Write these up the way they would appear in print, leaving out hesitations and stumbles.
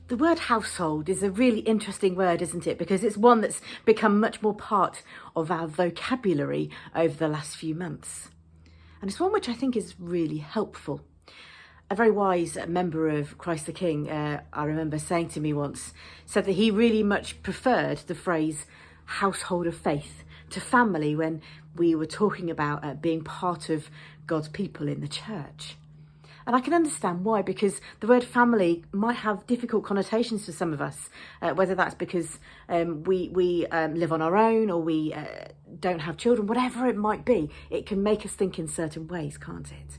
The word household is a really interesting word, isn't it? Because it's one that's become much more part of our vocabulary over the last few months. And it's one which I think is really helpful. A very wise member of Christ the King, I remember saying to me once, said that he really much preferred the phrase household of faith to family when we were talking about being part of God's people in the church. And I can understand why, because the word family might have difficult connotations for some of us, whether that's because we live on our own or we don't have children, whatever it might be. It can make us think in certain ways, can't it?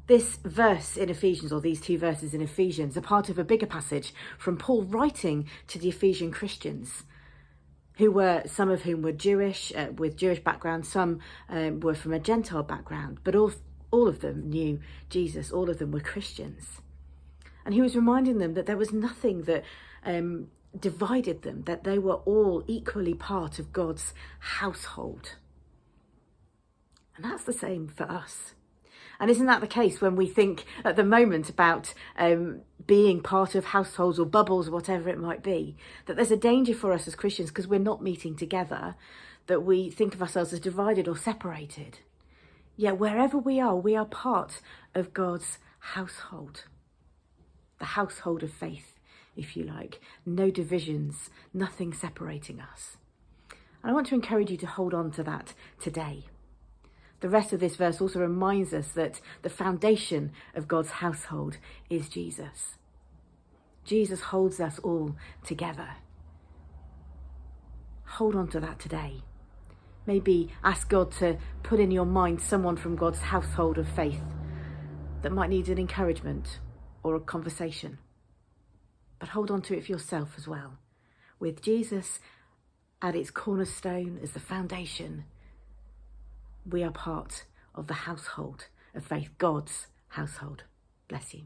This verse in Ephesians, or these two verses in Ephesians, are part of a bigger passage from Paul writing to the Ephesian Christians, some of whom were Jewish, with Jewish background, some were from a Gentile background, but all of them knew Jesus, all of them were Christians. And he was reminding them that there was nothing that divided them, that they were all equally part of God's household. And that's the same for us. And isn't that the case when we think at the moment about being part of households or bubbles or whatever it might be, that there's a danger for us as Christians because we're not meeting together, that we think of ourselves as divided or separated. Yet wherever we are part of God's household, the household of faith, if you like. No divisions, nothing separating us. And I want to encourage you to hold on to that today. The rest of this verse also reminds us that the foundation of God's household is Jesus. Jesus holds us all together. Hold on to that today. Maybe ask God to put in your mind someone from God's household of faith that might need an encouragement or a conversation. But hold on to it for yourself as well. With Jesus at its cornerstone as the foundation, we are part of the household of faith, God's household. Bless you.